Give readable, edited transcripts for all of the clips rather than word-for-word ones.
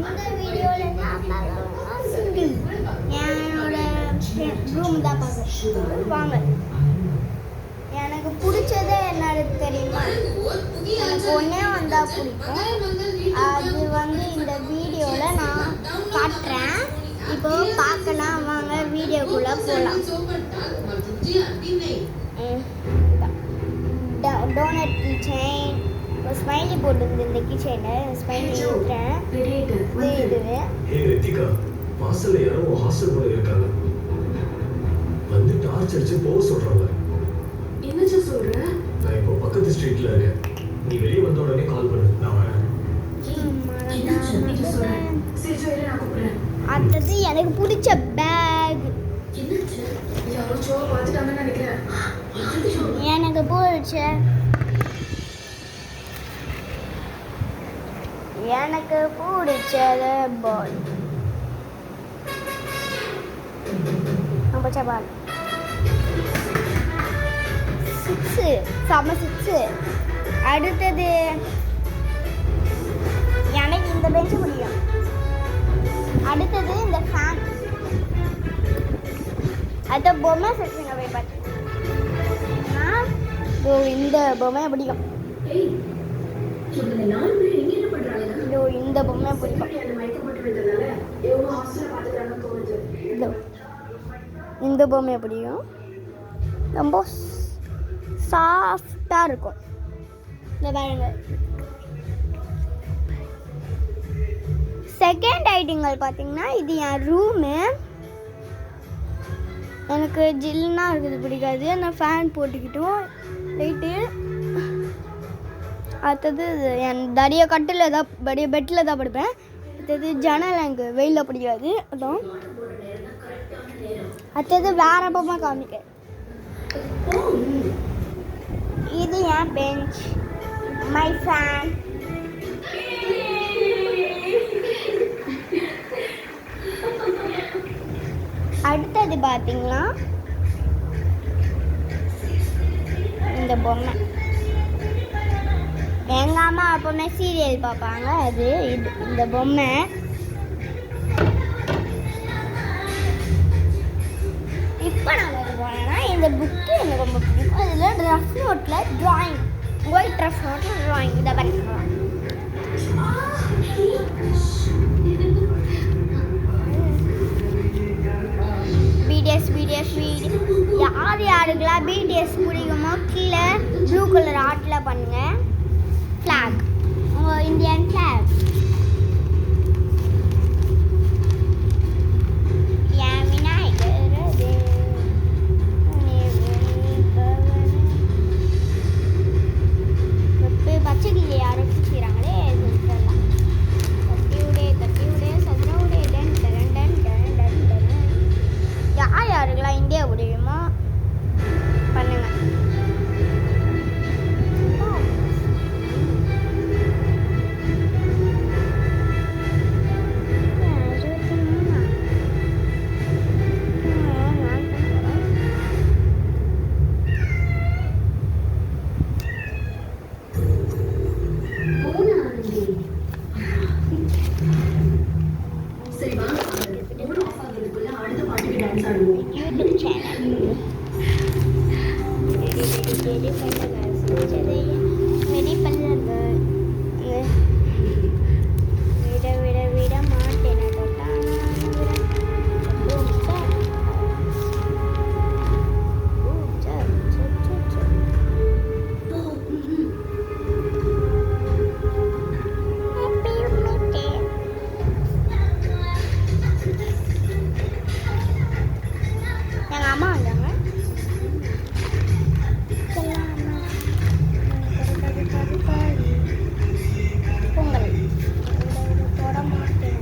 இந்த வீடியோவில் நான் சிங்கிள் என்னோட ரூம் தான் பார்க்குறேன். வாங்க. எனக்கு பிடிச்சதே என்னது தெரியுமா? எனக்கு ஒன்றே வந்தால் பிடிக்கும். அது இந்த வீடியோவில் நான் காட்டுறேன். இப்போ பார்க்கலாம் வாங்க, வீடியோக்குள்ளே போகலாம். டோனட் கீ செயின், ஒரு ஸ்மைலி போட்டு இந்த கீ செயினை ஸ்மைலி ஏற்றுறேன். இதுவே வாசல்ல யாரோ ஹாஸ்டல் போல இருக்காங்க. வந்து டார்ச் அடிச்சு போக சொல்றாங்க. என்னச்சு சொல்ற? நான் இப்போ பக்கத்து ஸ்ட்ரீட்ல இருக்கேன். நீ வெளியே வந்த உடனே கால் பண்ணு, நான் வரேன். அடுத்தது எனக்கு பிடிச்ச பேக். எனக்கு பிடிச்சது பால். பிடிச்ச பால் 6 செம 6. அடுத்தது எனக்கு இந்த பெஞ்சு பிடிக்கும். அடுத்தது இந்த ஃபேன். அடுத்த பொம்மை செக்ஷன் போய் பார்த்தீங்கன்னா இந்த பொம்மையை பிடிக்கும். இந்த பொம்மையை பிடிக்கும். இந்த பொம்மையை பிடிக்கும். ரொம்ப சாஃப்டாக இருக்கும். இந்த பாருங்க. செகண்ட் ஐட்டங்கள் பார்த்தீங்கன்னா இது என் ரூமு. எனக்கு ஜில்லுனா இருக்குது பிடிக்காது. நான் ஃபேன் போட்டுக்கிட்டோம் லைட்டு. அடுத்தது என் தடிய கட்டில் தான் பெட்டில் தான் படுப்பேன். அடுத்தது ஜன்னல் எனக்கு வெயிலில் பிடிக்காது. அதான் அடுத்தது வேற பொம்மை காமிக்க. இது என் பெஞ்ச், மை ஃபேன். அடுத்தது பார்த்தீங்கன்னா இந்த பொம்மை. எங்கள் அம்மா அப்போவுமே சீரியல் பார்ப்பாங்க. அது இந்த பொம்மை. இப்போ நான் போனேன்னா இந்த புக்கு எனக்கு ரொம்ப பிடிக்கும். அதில் ரஃப் நோட்டில் ட்ராயிங், ஒயிட் ரஃப் நோட்டில் ட்ராயிங் இதை பண்ணிக்கலாம். பிடிஎஸ் யாருக்கெல்லாம் பிடிஎஸ் பிடிக்குமோ கீழே ப்ளூ கலர் ஆர்ட்டில் பண்ணுங்கள். ஃப்ளாக், உங்கள் இந்தியன் ஃப்ளாக். பச்சைக்கிளி யாரும் செய்கிறாங்களே யாருக்கெல்லாம் இந்தியா முடியுமோ பண்ணுங்க. யூடியூப் சேனல் ரெடி பண்ணுங்க. விட மாட்டேன். எங்கள் அம்மா வந்தாங்க. பொங்கல் போட மாட்டேன்.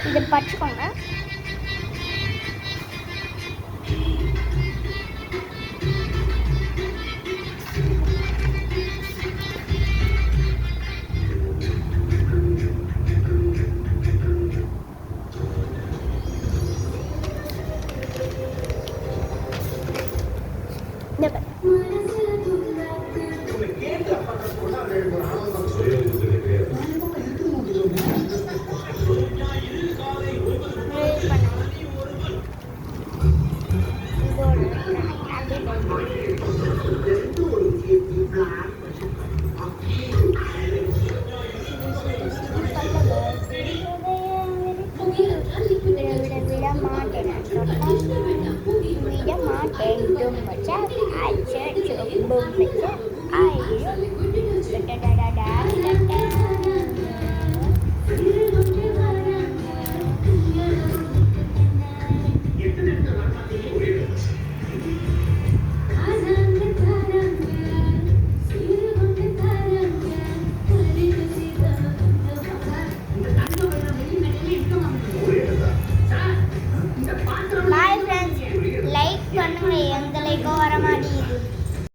இதை பச்சுக்கோங்க. விட மாட்டேன் விட மாட்டேன் தும்பச்சா அச்சோ பொம்பச்சா ஐயோ பாய் ஃப்ரெண்ட்ஸ் லைக் பண்ணுங்க எங்களுக்கும் வர மாட்டேங்குது